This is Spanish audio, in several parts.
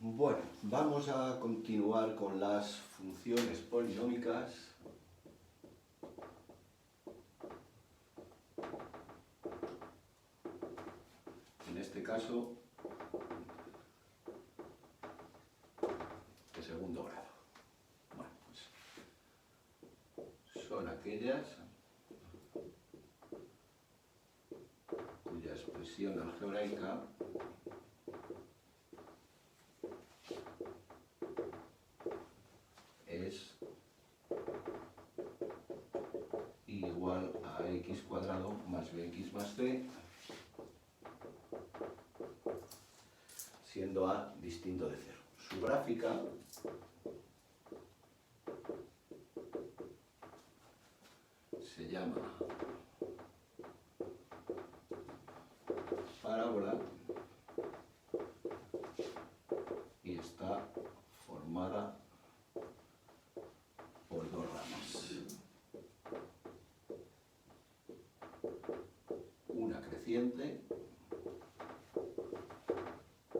Bueno, vamos a continuar con las funciones polinómicas. En este caso, de segundo grado. Bueno, pues son aquellas cuya expresión algebraica es igual a x cuadrado más bx más c, siendo a distinto de 0. Su gráfica se llama parábola y está formada por dos ramas. Una creciente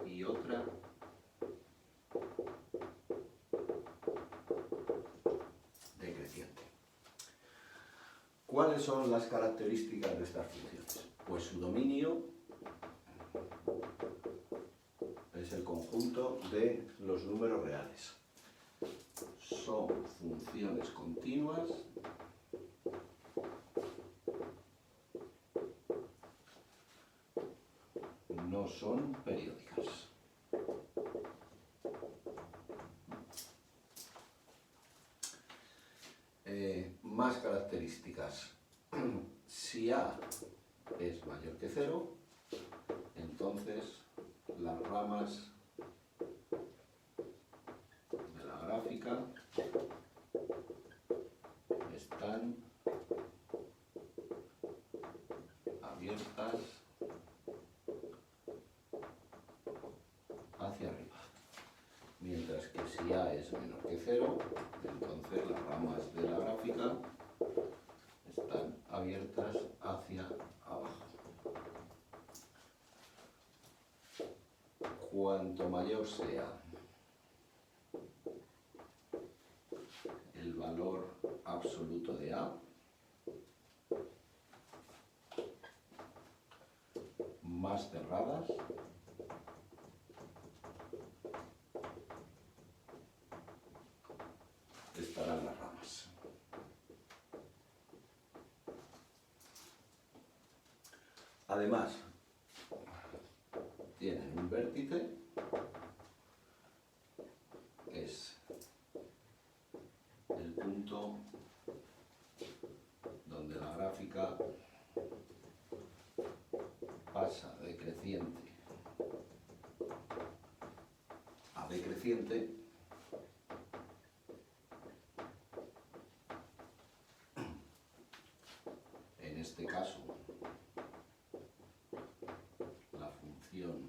y otra decreciente. ¿Cuáles son las características de estas funciones? Pues su dominio es el conjunto de los números reales. Son funciones continuas no son periódicas. Más características. Si A es mayor que 0, entonces las ramas de la gráfica están abiertas hacia arriba. Mientras que si A es menor que 0, entonces las ramas de la gráfica están abiertas hacia abajo. Cuanto mayor sea el valor absoluto de A, más cerradas estarán las ramas. Además, tienen un vértice, que es el punto donde la gráfica pasa de creciente a decreciente. En este caso, la función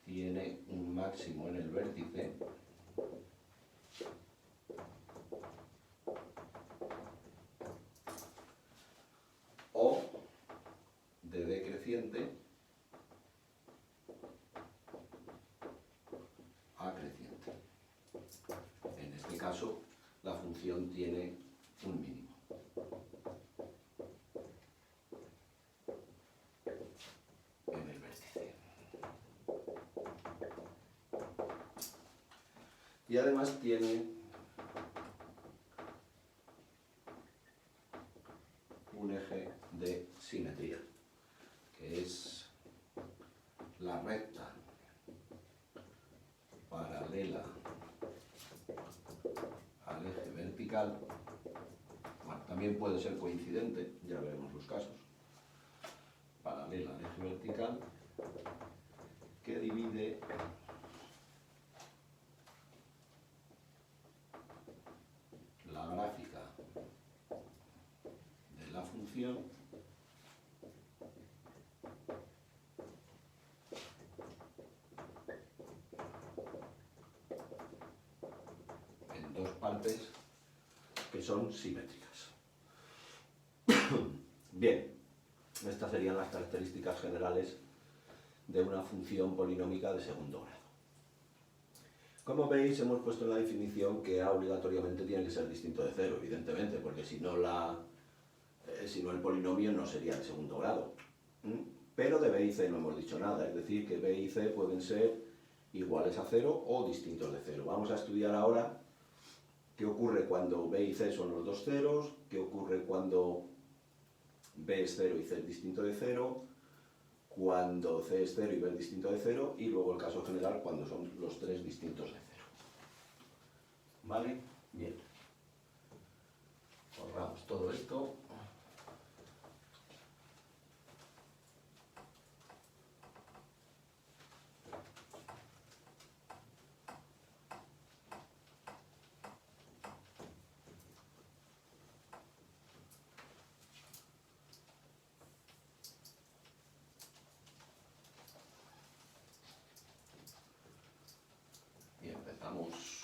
tiene un máximo en el vértice o de decreciente a creciente. En este caso, la función tiene un mínimo. En el vértice. Y además tiene un eje de simetría, que es la recta paralela al eje vertical. Bueno, también puede ser coincidente, ya veremos los casos. Paralela al eje vertical, que divide la gráfica de la función en dos partes que son simétricas. Bien, estas serían las características generales de una función polinómica de segundo grado. Como veis, hemos puesto en la definición que A obligatoriamente tiene que ser distinto de 0, evidentemente, porque si no el polinomio no sería de segundo grado. Pero de B y C no hemos dicho nada, es decir, que B y C pueden ser iguales a 0 o distintos de 0. Vamos a estudiar ahora qué ocurre cuando B y C son los dos ceros, qué ocurre cuando B es 0 y C es distinto de 0, cuando C es 0 y B es distinto de 0, y luego el caso general cuando son los tres distintos de 0. ¿Vale? Bien. Borramos todo esto. Y empezamos.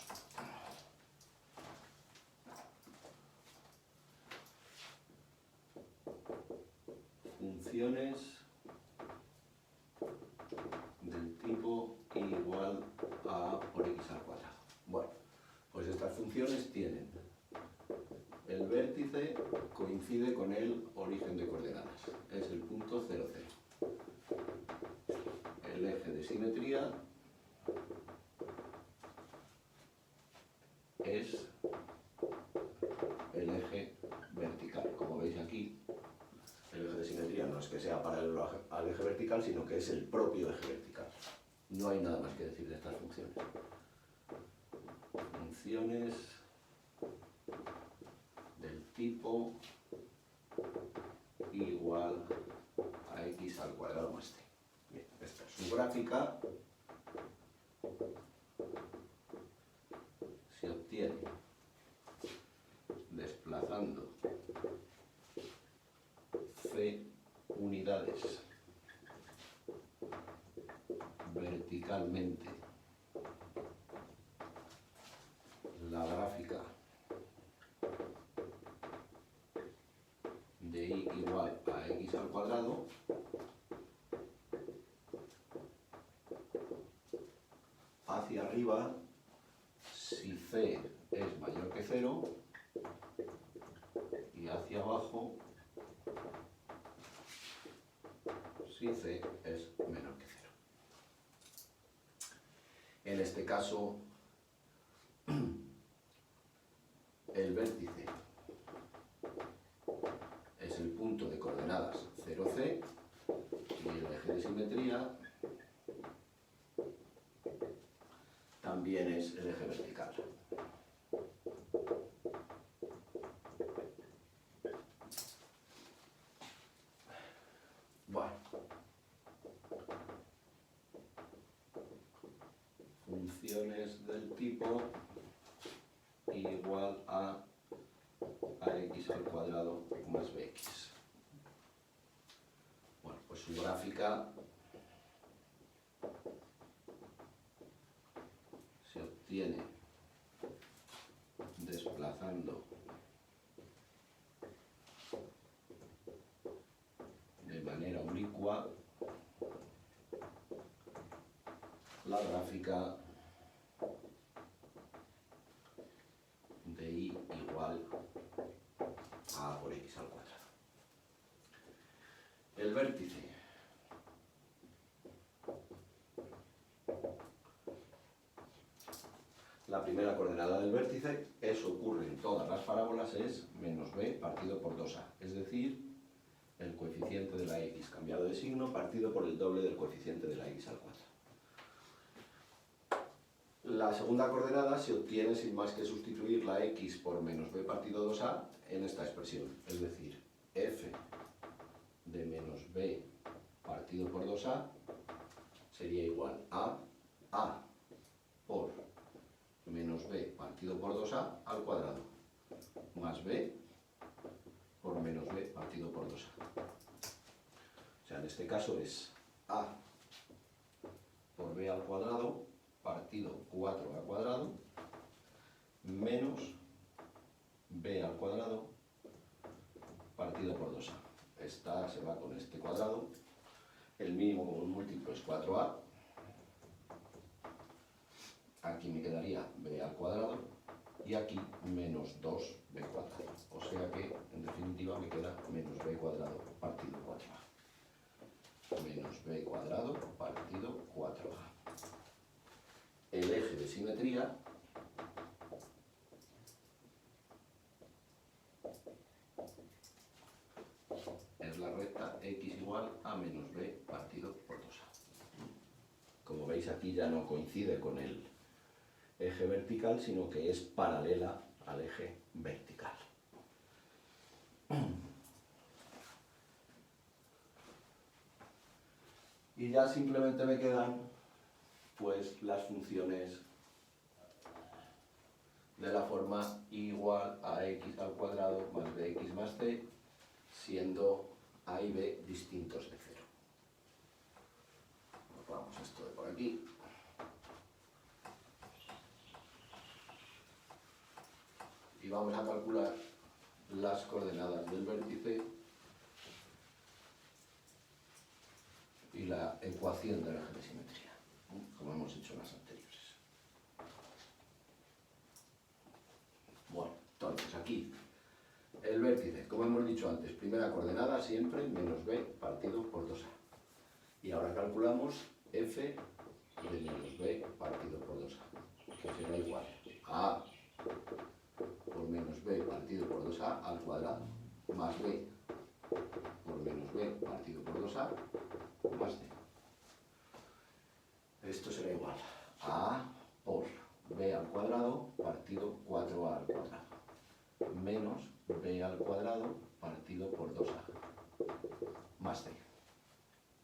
Funciones del tipo y igual a por x al cuadrado. Bueno, pues estas funciones tienen el vértice coincide con el origen de coordenadas, es el punto 0, 0. El eje de simetría es el eje vertical. Como veis aquí, el eje de simetría no es que sea paralelo al eje vertical, sino que es el propio eje vertical. No hay nada más que decir de estas funciones. Funciones del tipo igual a x al cuadrado más c. Bien, esta es su gráfica. Se obtiene desplazando c unidades verticalmente la gráfica de y igual a x al cuadrado hacia arriba si c es mayor que 0 y hacia abajo si c es menor que 0. En este caso, el vértice es el punto de coordenadas 0C y el eje de simetría también es el eje vertical. Bueno, funciones del tipo igual a x al cuadrado más bx. Bueno, pues su gráfica se obtiene desplazando de manera oblicua la gráfica de y igual a por x al cuadrado. El vértice la primera coordenada del vértice, eso ocurre en todas las parábolas, es menos b partido por 2a, es decir, el coeficiente de la x cambiado de signo partido por el doble del coeficiente de la x al cuadrado. La segunda coordenada se obtiene sin más que sustituir la x por menos b partido 2a en esta expresión, es decir, f de menos b partido por 2a sería igual a por menos b partido por 2a al cuadrado, más b por menos b partido por 2a. O sea, en este caso es a por b al cuadrado partido 4 al cuadrado menos b al cuadrado partido por 2a. Esta se va con este cuadrado, el mínimo común múltiplo es 4a, aquí me quedaría b al cuadrado y aquí menos 2b cuadrado, o sea que en definitiva me queda menos b cuadrado partido 4a, menos b cuadrado partido 4a. El eje de simetría es la recta x igual a menos b partido por 2a. Como veis aquí ya no coincide con el eje vertical, sino que es paralela al eje vertical. Y ya simplemente me quedan pues las funciones de la forma y igual a x al cuadrado más bx más c, siendo a y b distintos de 0. Vamos esto de por aquí. Y vamos a calcular las coordenadas del vértice y la ecuación del eje de simetría, como hemos hecho en las anteriores. Bueno, entonces aquí el vértice, como hemos dicho antes, primera coordenada siempre menos b partido por 2a. Y ahora calculamos f de menos b partido por 2a, que será igual a por menos b partido por 2a al cuadrado, más b por menos b partido por 2a más d. Esto será igual a a por b al cuadrado partido 4a al cuadrado, menos b al cuadrado partido por 2a más d.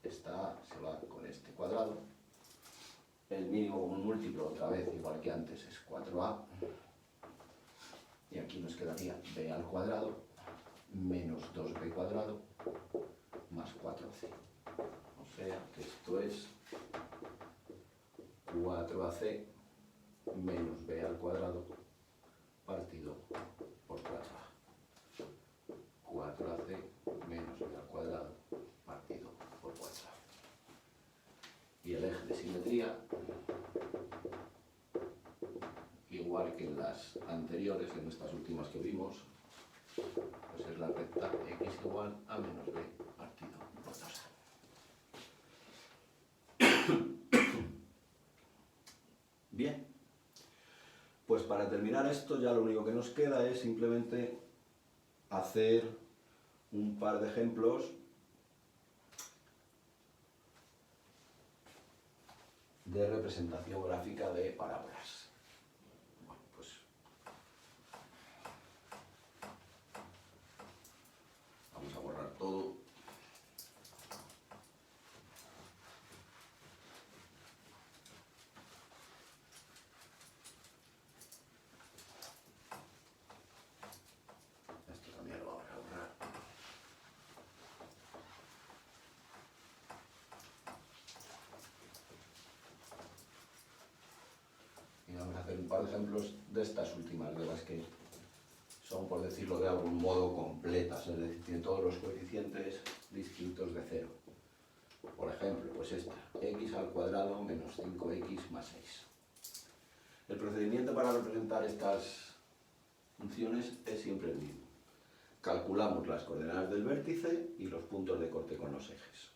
Esta se va con este cuadrado. El mínimo común múltiplo, otra vez, igual que antes, es 4a. Y aquí nos quedaría b al cuadrado menos 2b cuadrado más 4c. O sea que esto es 4ac menos b al cuadrado partido por 4a. 4ac menos b al cuadrado partido por 4a. Y el eje de simetría, igual que en las anteriores, en estas últimas que vimos, pues es la recta x igual a menos b partido por 2a. Bien, pues para terminar esto ya lo único que nos queda es simplemente hacer un par de ejemplos de representación gráfica de parábolas. Bueno, pues vamos a borrar todo. Esto también lo vamos a borrar. Y vamos a hacer un par de ejemplos de estas últimas, de las que son, por decirlo de algún modo, completas, es decir, tienen todos los coeficientes distintos de 0. Por ejemplo, pues esta, x al cuadrado menos 5x más 6. El procedimiento para representar estas funciones es siempre el mismo. Calculamos las coordenadas del vértice y los puntos de corte con los ejes.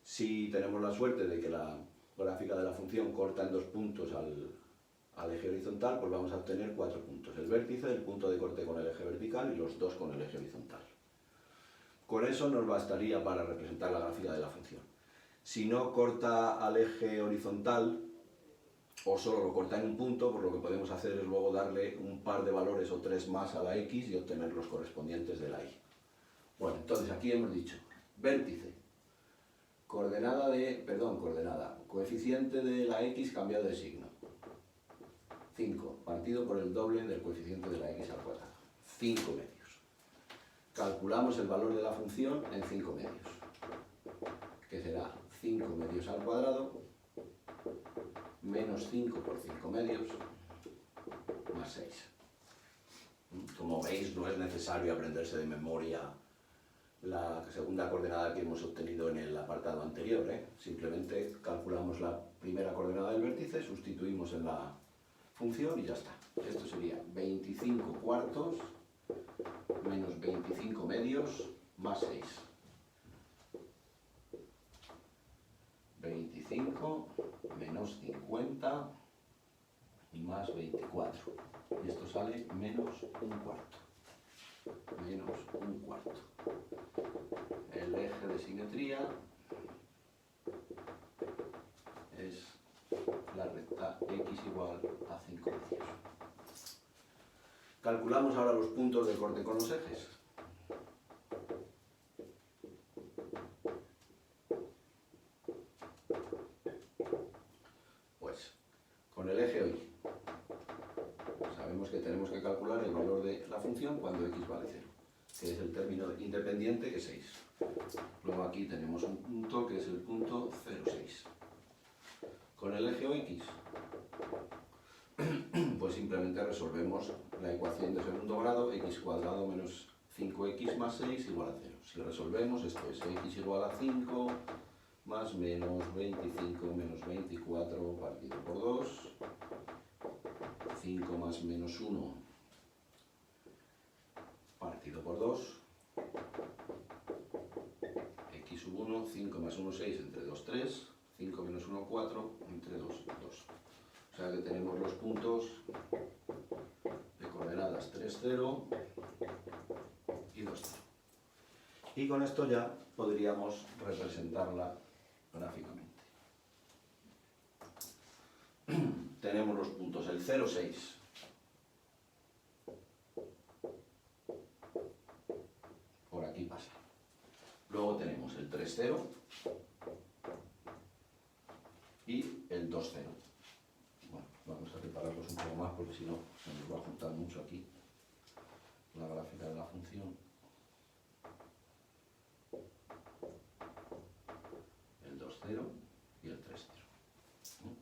Si tenemos la suerte de que la gráfica de la función corta en 2 puntos al eje horizontal, pues vamos a obtener 4 puntos. El vértice, el punto de corte con el eje vertical y los 2 con el eje horizontal. Con eso nos bastaría para representar la gráfica de la función. Si no corta al eje horizontal o solo lo corta en un punto, pues lo que podemos hacer es luego darle un par de valores o 3 más a la x y obtener los correspondientes de la y. Bueno, entonces aquí hemos dicho vértice, coeficiente de la x cambiado de signo. 5 partido por el doble del coeficiente de la x al cuadrado. 5 medios. Calculamos el valor de la función en 5 medios, que será 5 medios al cuadrado menos 5 por 5 medios más 6. Como veis, no es necesario aprenderse de memoria la segunda coordenada que hemos obtenido en el apartado anterior, Simplemente calculamos la primera coordenada del vértice, sustituimos en la función y ya está. Esto sería 25 cuartos menos 25 medios más 6. 25 menos 50 y más 24. Y esto sale menos un cuarto. Menos un cuarto. El eje de simetría es la recta x igual a 5 medios. Calculamos ahora los puntos de corte con los ejes. Pues, con el eje hoy, sabemos que tenemos que calcular el valor de la función cuando x vale 0, que es el término independiente, que es 6. Luego aquí tenemos un punto que es el punto 0,6. Con el eje OX, pues simplemente resolvemos la ecuación de segundo grado, x cuadrado menos 5x más 6 igual a 0. Si resolvemos, esto es x igual a 5 más menos 25 menos 24 partido por 2, 5 más menos 1 partido por 2, x sub 1, 5 más 1, 6, entre 2, 3, 5 menos 1, 4, entre 2, 2. O sea que tenemos los puntos de coordenadas 3, 0 y 2, 0. Y con esto ya podríamos representarla gráficamente. Tenemos los puntos, el 0, 6. Por aquí pasa. Luego tenemos el 3, 0 y el 2, 0. Bueno, vamos a separarlos un poco más porque si no se nos va a juntar mucho aquí la gráfica de la función. El 2, 0 y el 3, 0.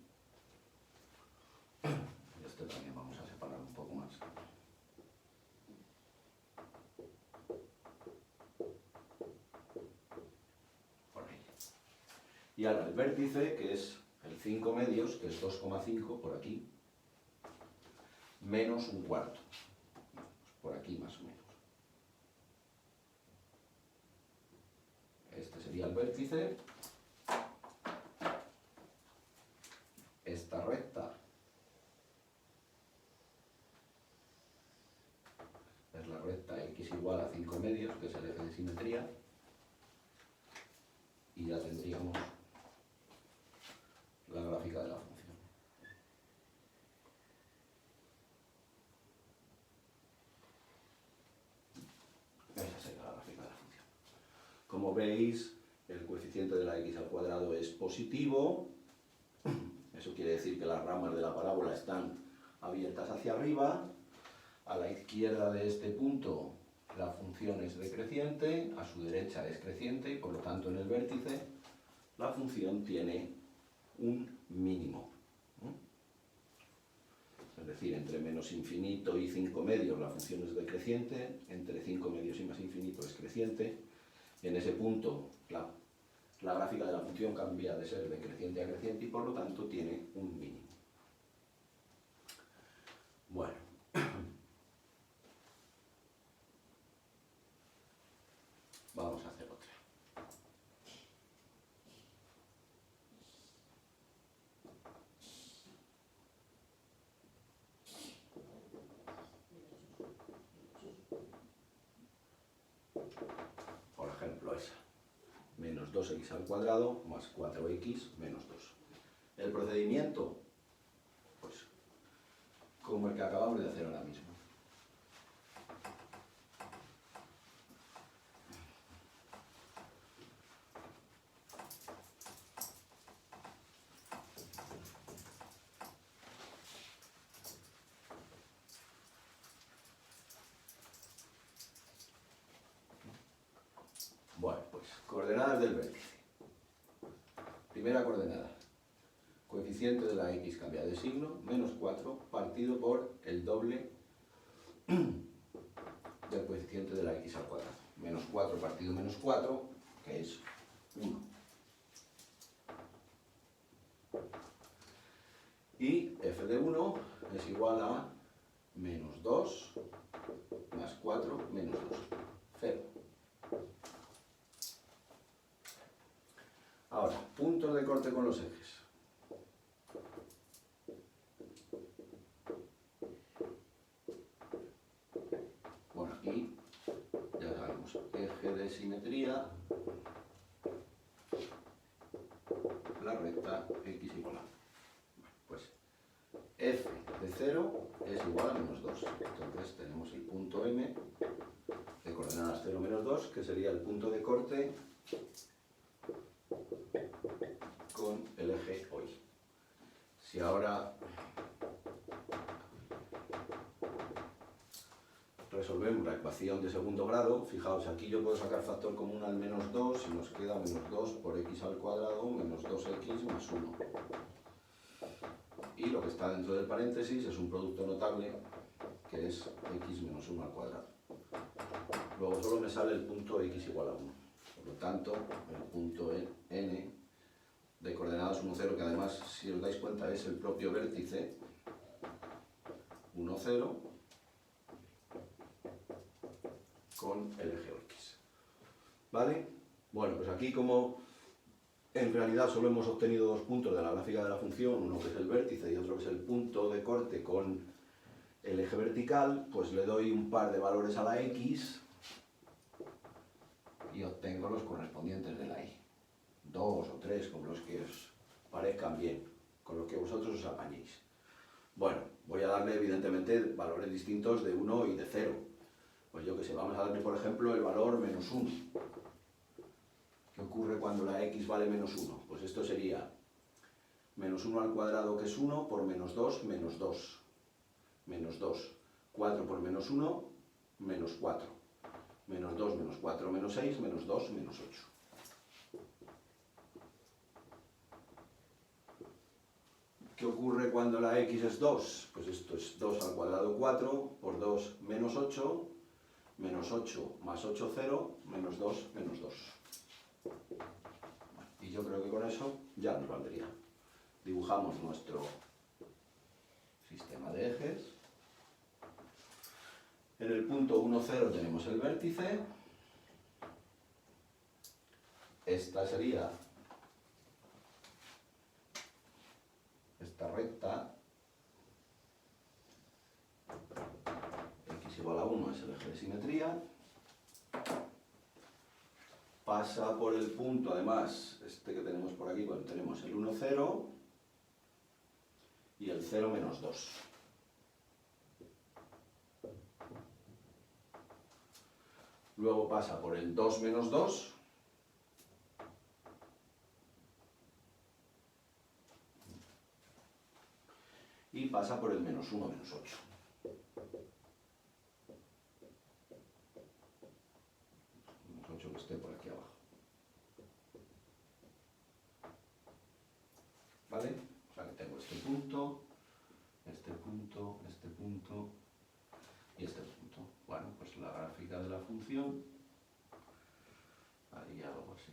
Y este también vamos a separar un poco más. Por ahí. Y ahora el vértice, que es el 5 medios, que es 2,5 por aquí, menos un cuarto, pues por aquí más o menos. Este sería el vértice. Esta recta es la recta x igual a 5 medios, que es el eje de simetría, y ya tendríamos la gráfica de la función. Esa sería la gráfica de la función. Como veis, el coeficiente de la x al cuadrado es positivo. Eso quiere decir que las ramas de la parábola están abiertas hacia arriba. A la izquierda de este punto la función es decreciente, a su derecha es creciente y por lo tanto en el vértice la función tiene un mínimo. Es decir, entre menos infinito y 5 medios la función es decreciente, entre 5 medios y más infinito es creciente. En ese punto la gráfica de la función cambia de ser decreciente a creciente y por lo tanto tiene un mínimo. Bueno. Vamos a hacer otra. Por ejemplo esa. Menos 2x al cuadrado más 4x menos 2. El procedimiento, pues, como el que acabamos de hacer ahora mismo. Bueno, pues, coordenadas del vértice. Primera coordenada. Coeficiente de la x cambia de signo, menos 4, partido por el doble del coeficiente de la x al cuadrado, menos 4 partido menos 4, que es 1. Y f de 1 es igual a menos 2 más 4 menos 2, 0. Ahora, puntos de corte con los ejes. Bueno, aquí ya sabemos, eje de simetría, la recta x igual a. Pues f de 0 es igual a menos 2. Entonces tenemos el punto M de coordenadas 0, menos 2, que sería el punto de corte con el eje hoy. Si ahora resolvemos la ecuación de segundo grado, fijaos, aquí yo puedo sacar factor común al menos 2 y nos queda menos 2 por x al cuadrado menos 2x más 1. Y lo que está dentro del paréntesis es un producto notable que es x menos 1 al cuadrado. Luego solo me sale el punto x igual a 1. Por lo tanto, el punto n de coordenadas 1, 0, que además, si os dais cuenta, es el propio vértice 1, 0 con el eje x. ¿Vale? Bueno, pues aquí como en realidad solo hemos obtenido dos puntos de la gráfica de la función, uno que es el vértice y otro que es el punto de corte con el eje vertical, pues le doy un par de valores a la x y obtengo los correspondientes de la y. 2 o 3, como los que os parezcan bien, con los que vosotros os apañéis. Bueno, voy a darle evidentemente valores distintos de 1 y de 0. Pues yo que sé, vamos a darle por ejemplo el valor menos 1. ¿Qué ocurre cuando la x vale menos 1? Pues esto sería menos 1 al cuadrado, que es 1, por menos 2, menos 2. Menos 2. 4 por menos 1, menos 4. Menos 2, menos 4, menos 6, menos 2, menos 8. ¿Qué ocurre cuando la x es 2? Pues esto es 2 al cuadrado 4, por 2 menos 8, menos 8 más 8, 0, menos 2, menos 2. Bueno, y yo creo que con eso ya nos valdría. Dibujamos nuestro sistema de ejes. En el punto 1, 0 tenemos el vértice. Esta sería esta recta, x igual a 1 es el eje de simetría, pasa por el punto, además, este que tenemos por aquí, bueno, tenemos el 1, 0 y el 0, menos 2. Luego pasa por el 2, menos 2, y pasa por el menos 1, menos 8. Menos 8 que esté por aquí abajo. ¿Vale? O sea que tengo este punto, este punto, este punto y este punto. Bueno, pues la gráfica de la función haría algo así.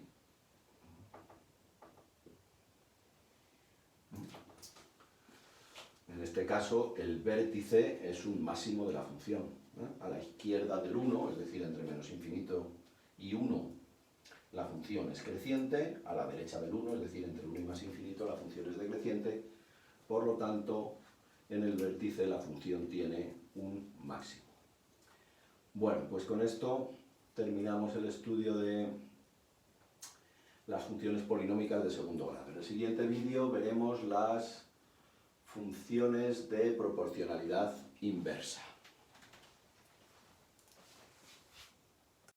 En este caso, el vértice es un máximo de la función. A la izquierda del 1, es decir, entre menos infinito y 1, la función es creciente. A la derecha del 1, es decir, entre 1 y más infinito, la función es decreciente. Por lo tanto, en el vértice la función tiene un máximo. Bueno, pues con esto terminamos el estudio de las funciones polinómicas de segundo grado. En el siguiente vídeo veremos las funciones de proporcionalidad inversa.